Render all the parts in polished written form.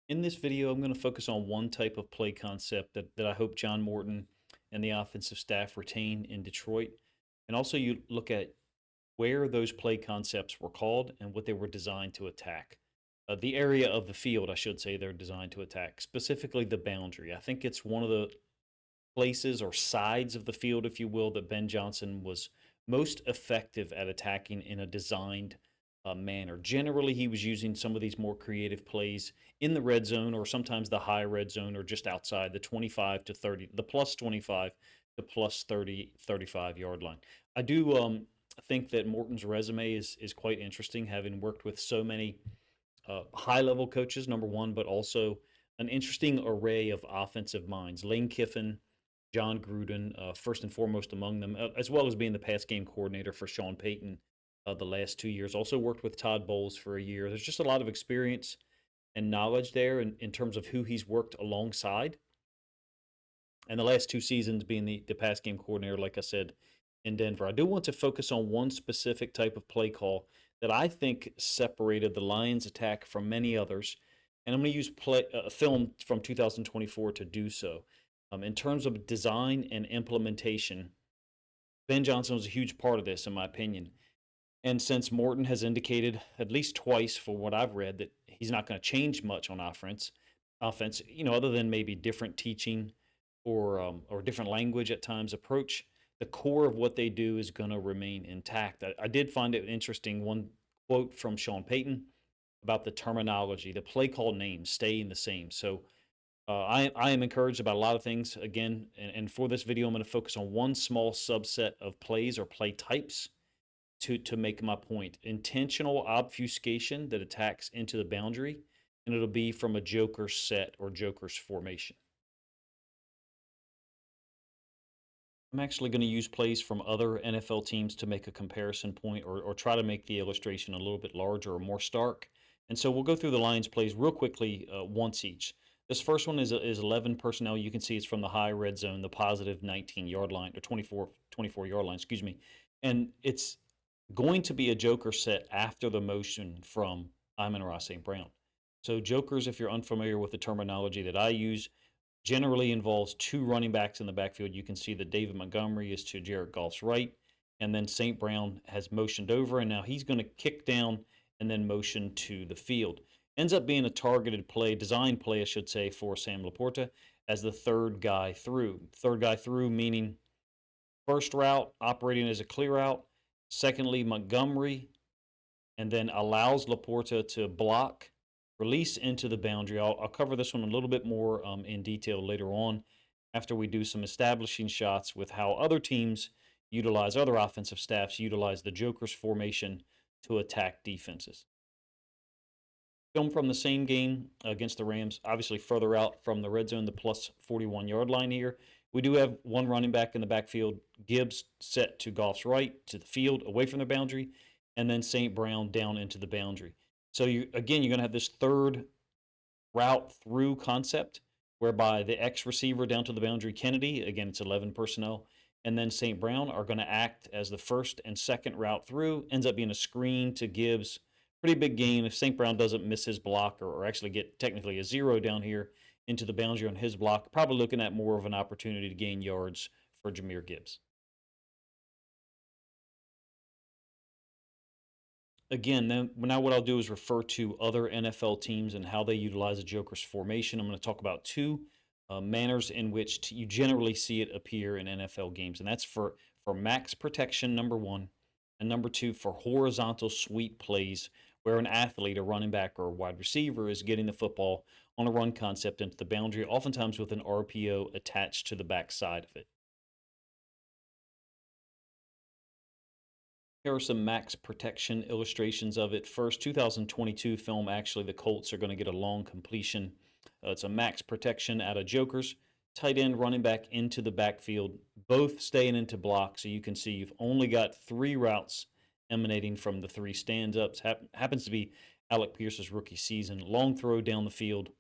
In this video, I'm going to focus on one type of play concept that I hope John Morton and the offensive staff retain in Detroit. And also, you look at where those play concepts were called and what they were designed to attack. The area of the field, I should say, they're designed to attack, specifically the boundary. I think it's one of the places or sides of the field, if you will, that Ben Johnson was most effective at attacking in a designed manner. Generally, he was using some of these more creative plays in the red zone or sometimes the high red zone or just outside the 25 to 30, the plus 25 to plus 30, 35 yard line. I do think that Morton's resume is quite interesting, having worked with so many high level coaches, number one, but also an interesting array of offensive minds. Lane Kiffin, John Gruden, first and foremost among them, as well as being the pass game coordinator for Sean Payton the last 2 years. Also worked with Todd Bowles for a year. There's just a lot of experience and knowledge there in terms of who he's worked alongside. And the last 2 seasons being the pass game coordinator, like I said, in Denver. I do want to focus on one specific type of play call that I think separated the Lions' attack from many others. And I'm going to use a film from 2024 to do so. In terms of design and implementation, Ben Johnson was a huge part of this, in my opinion. And since Morton has indicated at least twice, for what I've read, that he's not going to change much on offense, other than maybe different teaching or different language at times approach, the core of what they do is going to remain intact. I did find it interesting. One quote from Sean Payton about the terminology, the play call names staying the same. So I am encouraged about a lot of things. Again, and for this video, I'm going to focus on one small subset of plays or play types to make my point. Intentional obfuscation that attacks into the boundary, and it'll be from a joker set or joker's formation. I'm actually going to use plays from other NFL teams to make a comparison point or try to make the illustration a little bit larger or more stark. And so we'll go through the Lions plays real quickly once each. This first one is 11 personnel. You can see it's from the high red zone, the positive 19-yard line, or 24-yard line, excuse me. And it's going to be a joker set after the motion from Amon-Ra St. Brown. So jokers, if you're unfamiliar with the terminology that I use, generally involves two running backs in the backfield. You can see that David Montgomery is to Jared Goff's right, and then St. Brown has motioned over, and now he's going to kick down and then motion to the field. Ends up being a targeted play, design play, I should say, for Sam Laporta as the third guy through. Third guy through meaning first route operating as a clear out. Secondly, Montgomery, and then allows Laporta to block, release into the boundary. I'll cover this one a little bit more in detail later on after we do some establishing shots with how other teams utilize, other offensive staffs utilize the Joker's formation to attack defenses. Film from the same game against the Rams, obviously further out from the red zone, the plus 41-yard line here. We do have one running back in the backfield. Gibbs set to Goff's right, to the field, away from the boundary, and then St. Brown down into the boundary. So you're going to have this third route through concept whereby the X receiver down to the boundary, Kennedy, again, it's 11 personnel, and then St. Brown are going to act as the first and second route through. Ends up being a screen to Gibbs. Pretty big gain if St. Brown doesn't miss his block or actually get technically a zero down here into the boundary on his block. Probably looking at more of an opportunity to gain yards for Jahmyr Gibbs. Again, now what I'll do is refer to other NFL teams and how they utilize a Joker's formation. I'm going to talk about two manners in which you generally see it appear in NFL games, and that's for max protection, number one, and number two, for horizontal sweep plays where an athlete, a running back, or a wide receiver is getting the football on a run concept into the boundary, oftentimes with an RPO attached to the back side of it. Here are some max protection illustrations of it. First, 2022 film, actually, the Colts are going to get a long completion. It's a max protection out of jokers. Tight end, running back into the backfield, both staying into block. So you can see you've only got three routes emanating from the three stand-ups. Happens to be Alec Pierce's rookie season. Long throw down the field.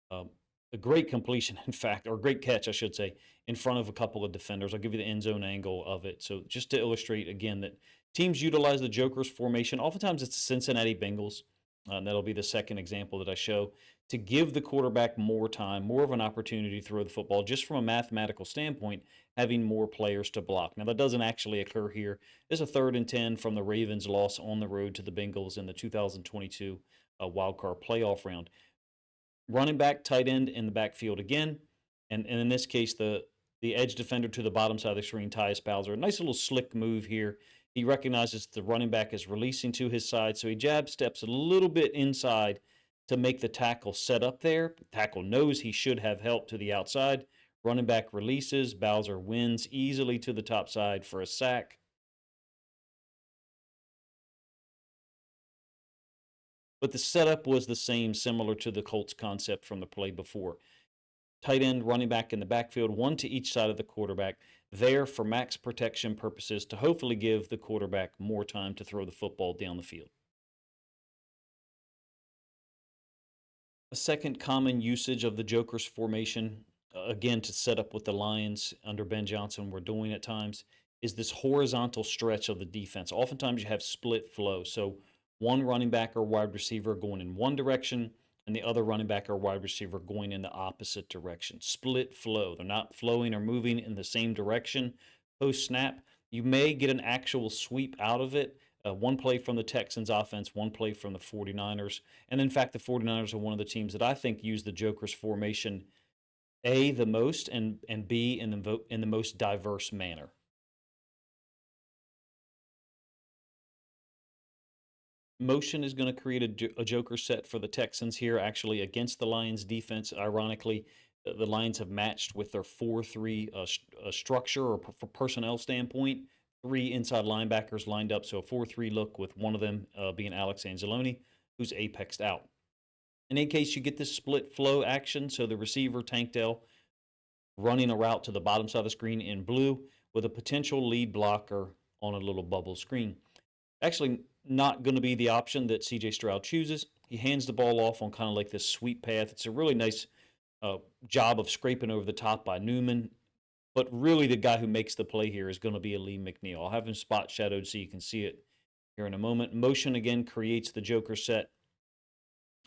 A great completion, in fact, or great catch, I should say, in front of a couple of defenders. I'll give you the end zone angle of it. So just to illustrate, again, that teams utilize the Joker's formation. Oftentimes it's the Cincinnati Bengals And that'll be the second example that I show to give the quarterback more time, more of an opportunity to throw the football, just from a mathematical standpoint, having more players to block. Now, that doesn't actually occur here. It's a 3rd and 10 from the Ravens' loss on the road to the Bengals in the 2022 wild card playoff round. Running back, tight end in the backfield again, and in this case, the edge defender to the bottom side of the screen, Tyus Bowser. A nice little slick move here. He recognizes the running back is releasing to his side, so he jab steps a little bit inside to make the tackle set up there. The tackle knows he should have help to the outside. Running back releases. Bowser wins easily to the top side for a sack. But the setup was the same, similar to the Colts concept from the play before. Tight end, running back in the backfield, one to each side of the quarterback, there for max protection purposes to hopefully give the quarterback more time to throw the football down the field. A second common usage of the Joker's formation, again to set up what the Lions under Ben Johnson were doing at times, is this horizontal stretch of the defense. Oftentimes you have split flow. So one running back or wide receiver going in one direction, and the other running back or wide receiver going in the opposite direction. Split flow. They're not flowing or moving in the same direction post snap. You may get an actual sweep out of it. One play from the Texans offense, one play from the 49ers. And in fact, the 49ers are one of the teams that I think use the Joker's formation A, the most, and B, in the most diverse manner. Motion is going to create a Joker set for the Texans here, actually, against the Lions defense. Ironically, the Lions have matched with their 4-3 structure or personnel standpoint. 3 inside linebackers lined up, so a 4-3 look with one of them being Alex Anzalone, who's apexed out. In any case, you get this split flow action, so the receiver, Tank Dell, running a route to the bottom side of the screen in blue with a potential lead blocker on a little bubble screen. Actually, not going to be the option that CJ Stroud chooses. He hands the ball off on kind of like this sweep path. It's a really nice job of scraping over the top by Newman. But really, the guy who makes the play here is going to be Aleem McNeil. I'll have him spot shadowed so you can see it here in a moment. Motion again creates the Joker set.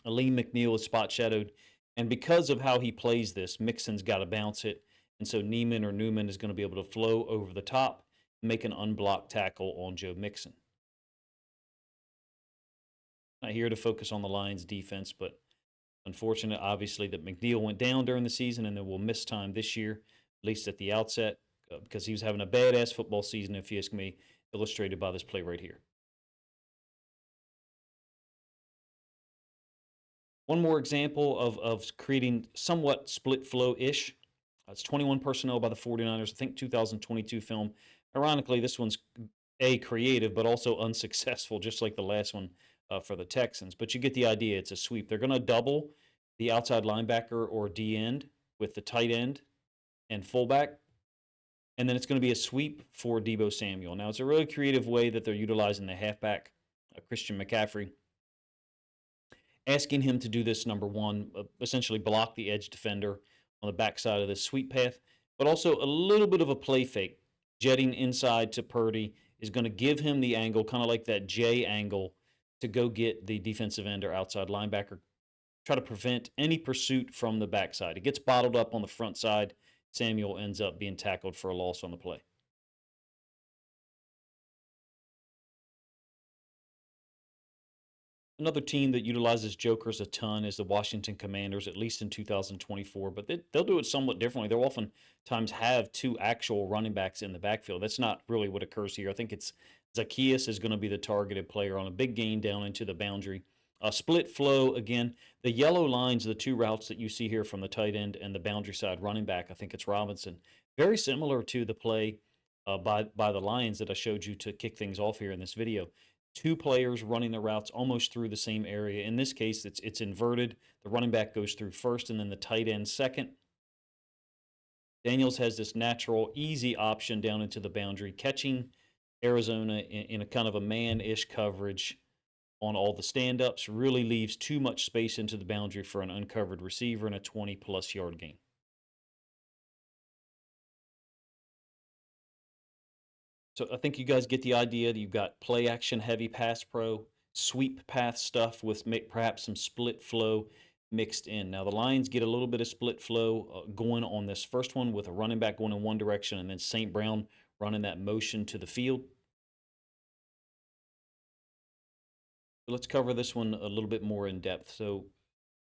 Aleem McNeil is spot shadowed. And because of how he plays this, Mixon's got to bounce it. And so Newman is going to be able to flow over the top, make an unblocked tackle on Joe Mixon. Not here to focus on the Lions defense, but unfortunate, obviously, that McNeil went down during the season and then will miss time this year, at least at the outset, because he was having a badass football season, if you ask me, illustrated by this play right here. One more example of creating somewhat split flow-ish. It's 21 personnel by the 49ers. I think 2022 film. Ironically, this one's creative, but also unsuccessful, just like the last one for the Texans. But you get the idea. It's a sweep. They're going to double the outside linebacker or D end with the tight end and fullback. And then it's going to be a sweep for Deebo Samuel. Now, it's a really creative way that they're utilizing the halfback, Christian McCaffrey, asking him to do this, number one, essentially block the edge defender on the backside of this sweep path, but also a little bit of a play fake. Jetting inside to Purdy is going to give him the angle, kind of like that J angle, to go get the defensive end or outside linebacker. Try to prevent any pursuit from the backside. It gets bottled up on the front side. Samuel ends up being tackled for a loss on the play. Another team that utilizes jokers a ton is the Washington Commanders, at least in 2024, but they'll do it somewhat differently. They'll oftentimes have 2 actual running backs in the backfield. That's not really what occurs here. I think it's Zacchaeus is going to be the targeted player on a big gain down into the boundary. Split flow, again, the yellow lines, the 2 routes that you see here from the tight end and the boundary side running back, I think it's Robinson. Very similar to the play by the Lions that I showed you to kick things off here in this video. 2 players running the routes almost through the same area. In this case, it's inverted. The running back goes through first and then the tight end second. Daniels has this natural, easy option down into the boundary, catching Arizona in a kind of a man-ish coverage on all the stand-ups. Really leaves too much space into the boundary for an uncovered receiver and a 20-plus yard gain. So I think you guys get the idea that you've got play action heavy pass pro, sweep path stuff with perhaps some split flow mixed in. Now, the Lions get a little bit of split flow going on this first one with a running back going in one direction and then St. Brown running that motion to the field. Let's cover this one a little bit more in depth. So,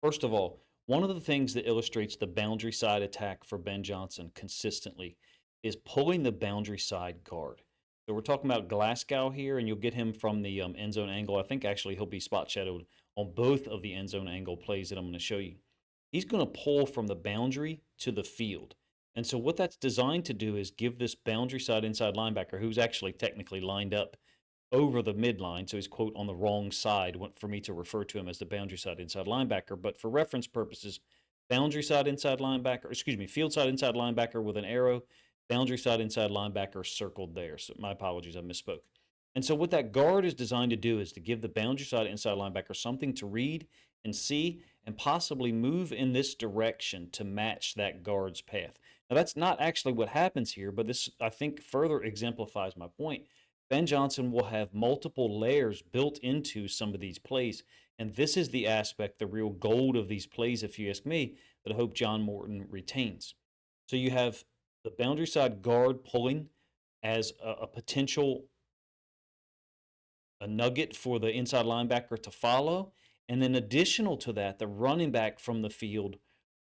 first of all, one of the things that illustrates the boundary side attack for Ben Johnson consistently is pulling the boundary side guard. So we're talking about Glasgow here, and you'll get him from the end zone angle. I think actually he'll be spot shadowed on both of the end zone angle plays that I'm going to show you. He's going to pull from the boundary to the field. And so what that's designed to do is give this boundary side inside linebacker, who's actually technically lined up over the midline, so he's, quote, on the wrong side for me to refer to him as the boundary side inside linebacker. But for reference purposes, boundary side inside linebacker, excuse me, field side inside linebacker with an arrow, boundary side inside linebacker circled there. So my apologies, I misspoke. And so what that guard is designed to do is to give the boundary side inside linebacker something to read and see and possibly move in this direction to match that guard's path. Now, that's not actually what happens here, but this, I think, further exemplifies my point. Ben Johnson will have multiple layers built into some of these plays. And this is the aspect, the real gold of these plays, if you ask me, that I hope John Morton retains. So you have the boundary side guard pulling as a potential a nugget for the inside linebacker to follow. And then additional to that, the running back from the field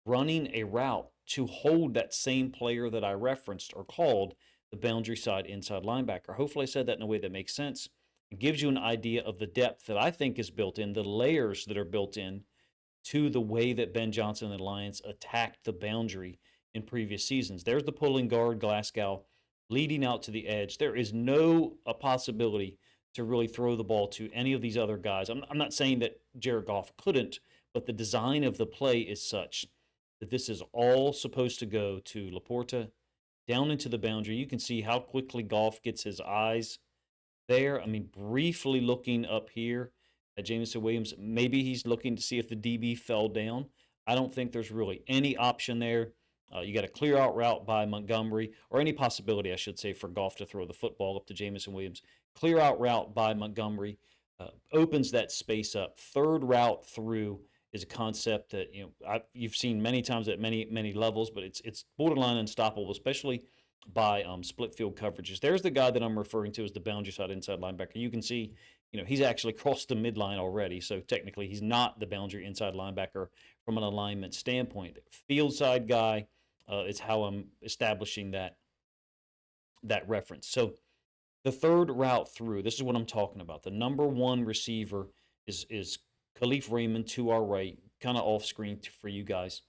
running a route to hold that same player that I referenced or called the boundary side inside linebacker. Hopefully I said that in a way that makes sense. It gives you an idea of the depth that I think is built in, the layers that are built in to the way that Ben Johnson and the Lions attacked the boundary in previous seasons. There's the pulling guard, Glasgow, leading out to the edge. There is no possibility to really throw the ball to any of these other guys. I'm not saying that Jared Goff couldn't, but the design of the play is such that this is all supposed to go to Laporta down into the boundary. You can see how quickly Goff gets his eyes there. I mean, briefly looking up here at Jameson Williams. Maybe he's looking to see if the DB fell down. I don't think there's really any option there. You got a clear out route by Montgomery, or any possibility, I should say, for Goff to throw the football up to Jameson Williams. Clear out route by Montgomery opens that space up. Third route through is a concept that you've seen many times at many levels, but it's borderline unstoppable, especially by split field coverages. There's the guy that I'm referring to as the boundary side inside linebacker. You can see, he's actually crossed the midline already, so technically he's not the boundary inside linebacker from an alignment standpoint. Field side guy is how I'm establishing that reference. So the third route through, this is what I'm talking about. The number one receiver is Khalif Raymond to our right, kind of off screen for you guys,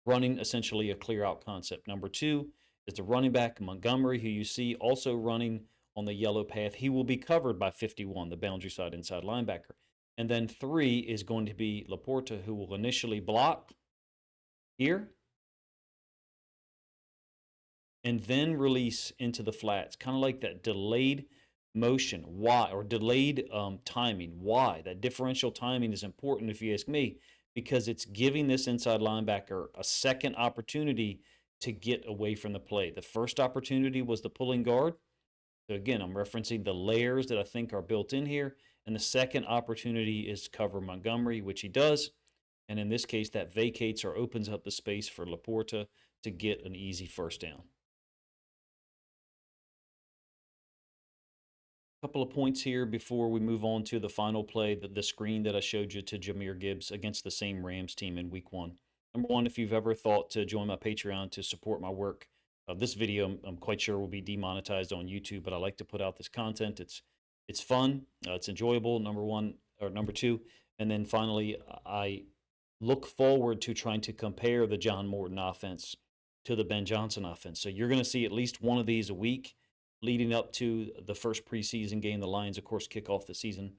running essentially a clear out concept. Number two is the running back, Montgomery, who you see also running on the yellow path. He will be covered by 51, the boundary side inside linebacker. And then three is going to be Laporta, who will initially block here and then release into the flats, kind of like that delayed motion. Why? Or delayed timing. Why? That differential timing is important, if you ask me, because it's giving this inside linebacker a second opportunity to get away from the play. The first opportunity was the pulling guard. So again, I'm referencing the layers that I think are built in here. And the second opportunity is to cover Montgomery, which he does. And in this case, that vacates or opens up the space for Laporta to get an easy first down. Couple of points here before we move on to the final play, the screen that I showed you to Jahmyr Gibbs against the same Rams team in week one. Number one, if you've ever thought to join my Patreon to support my work, this video I'm quite sure will be demonetized on YouTube, but I like to put out this content. It's fun, it's enjoyable, number one, or number two. And then finally, I look forward to trying to compare the John Morton offense to the Ben Johnson offense. So you're going to see at least one of these a week leading up to the first preseason game. The Lions, of course, kick off the season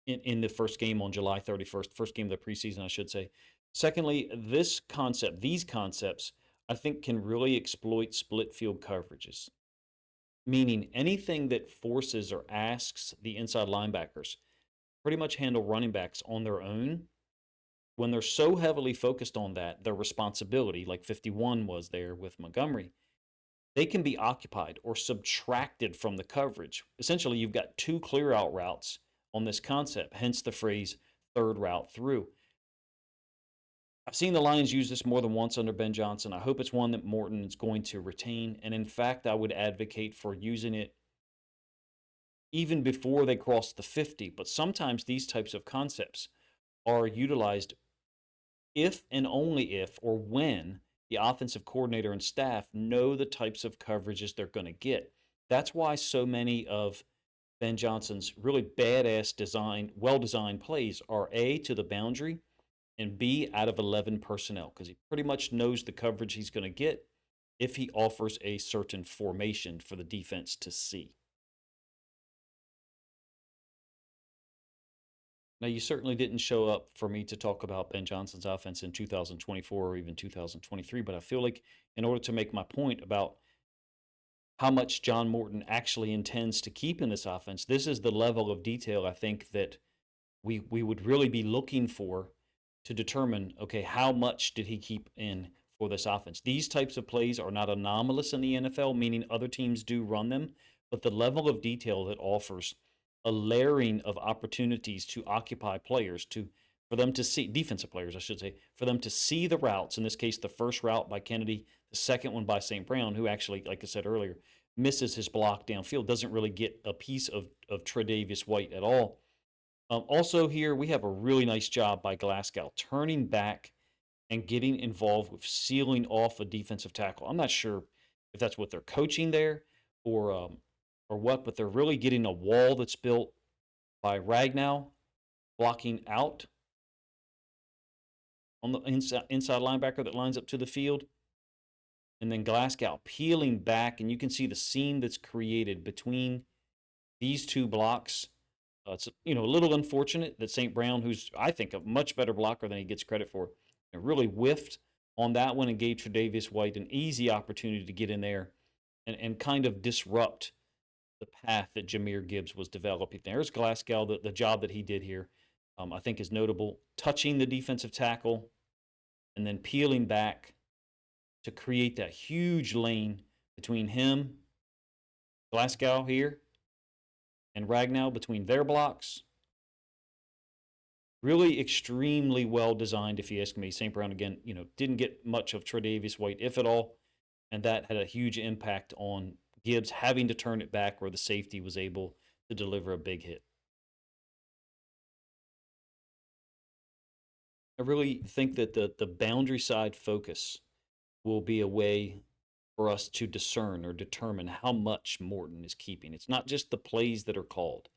in the first game on July 31st, first game of the preseason, I should say. Secondly, these concepts, I think can really exploit split field coverages, meaning anything that forces or asks the inside linebackers pretty much handle running backs on their own. When they're so heavily focused on that, their responsibility, like 51 was there with Montgomery, they can be occupied or subtracted from the coverage. Essentially, you've got two clear out routes on this concept, hence the phrase third route through. I've seen the Lions use this more than once under Ben Johnson. I hope it's one that Morton is going to retain. And in fact, I would advocate for using it even before they cross the 50. But sometimes these types of concepts are utilized if and only if or when the offensive coordinator and staff know the types of coverages they're going to get. That's why so many of Ben Johnson's really badass design, well-designed plays are A, to the boundary, and B, out of 11 personnel, because he pretty much knows the coverage he's going to get if he offers a certain formation for the defense to see. Now, you certainly didn't show up for me to talk about Ben Johnson's offense in 2024 or even 2023, but I feel like in order to make my point about how much John Morton actually intends to keep in this offense, this is the level of detail I think that we would really be looking for to determine, okay, how much did he keep in for this offense? These types of plays are not anomalous in the NFL, meaning other teams do run them, but the level of detail that offers a layering of opportunities to occupy players, to for them to see defensive players, I should say, for them to see the routes. In this case, the first route by Kennedy, the second one by St. Brown, who actually, like I said earlier, misses his block downfield, doesn't really get a piece of Tre'Davious White at all. Also, here we have a really nice job by Glasgow turning back and getting involved with sealing off a defensive tackle. I'm not sure if that's what they're coaching there or what, but they're really getting a wall that's built by Ragnow blocking out on the inside linebacker that lines up to the field, and then Glasgow peeling back, and you can see the seam that's created between these two blocks. It's a little unfortunate that St. Brown, who's I think a much better blocker than he gets credit for, really whiffed on that one and gave Tre'Davious White an easy opportunity to get in there and kind of disrupt the path that Jahmyr Gibbs was developing. There's Glasgow, the job that he did here, I think is notable. Touching the defensive tackle and then peeling back to create that huge lane between him, Glasgow here, and Ragnow between their blocks. Really extremely well designed, if you ask me. St. Brown, again, didn't get much of Tre'Davious White, if at all, and that had a huge impact on Gibbs having to turn it back where the safety was able to deliver a big hit. I really think that the boundary side focus will be a way for us to discern or determine how much Morton is keeping. It's not just the plays that are called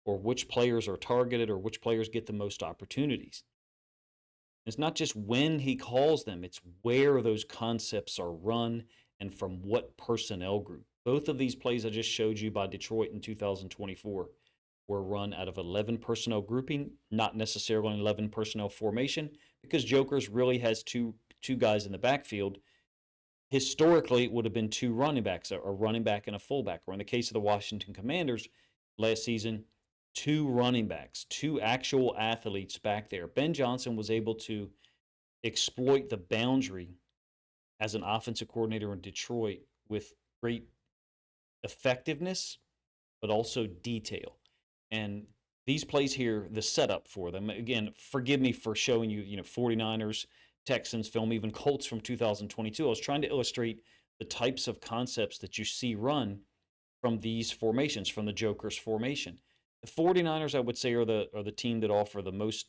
or which players are targeted or which players get the most opportunities. It's not just when he calls them, it's where those concepts are run and from what personnel group. Both of these plays I just showed you by Detroit in 2024 were run out of 11 personnel grouping, not necessarily an 11 personnel formation, because Jokers really has two guys in the backfield. Historically, it would have been two running backs, a running back and a fullback. Or in the case of the Washington Commanders last season, two running backs, two actual athletes back there. Ben Johnson was able to exploit the boundary as an offensive coordinator in Detroit with great effectiveness, but also detail. And these plays here, the setup for them, again, forgive me for showing you, 49ers, Texans film, even Colts from 2022. I was trying to illustrate the types of concepts that you see run from these formations, from the Joker's formation. The 49ers, I would say, are the team that offer the most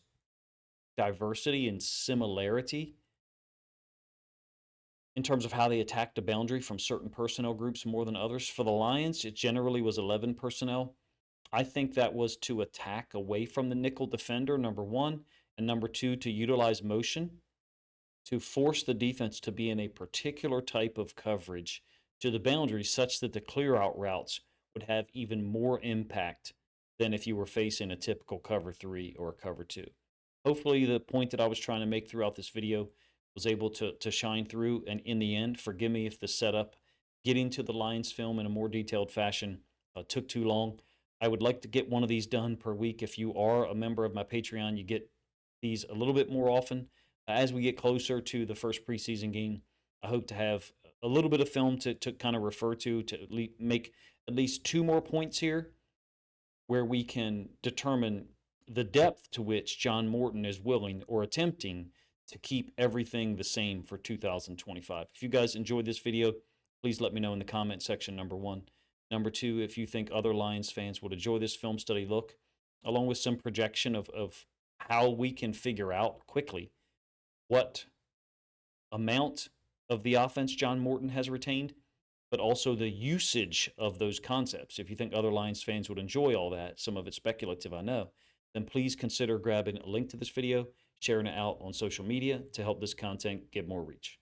diversity and similarity in terms of how they attack the boundary from certain personnel groups more than others. For the Lions, it generally was 11 personnel. I think that was to attack away from the nickel defender, number one, and number two, to utilize motion to force the defense to be in a particular type of coverage to the boundary such that the clear out routes would have even more impact than if you were facing a typical cover three or a cover two. Hopefully the point that I was trying to make throughout this video was able to shine through, and in the end, forgive me if the setup, getting to the Lions film in a more detailed fashion, took too long. I would like to get one of these done per week. If you are a member of my Patreon, you get these a little bit more often. As we get closer to the first preseason game, I hope to have a little bit of film to kind of refer to make at least two more points here. where we can determine the depth to which John Morton is willing or attempting to keep everything the same for 2025. If you guys enjoyed this video, please let me know in the comment section, number one. Number two, if you think other Lions fans would enjoy this film study look, along with some projection of how we can figure out quickly what amount of the offense John Morton has retained, but also the usage of those concepts. If you think other Lions fans would enjoy all that, some of it's speculative, I know, then please consider grabbing a link to this video, sharing it out on social media to help this content get more reach.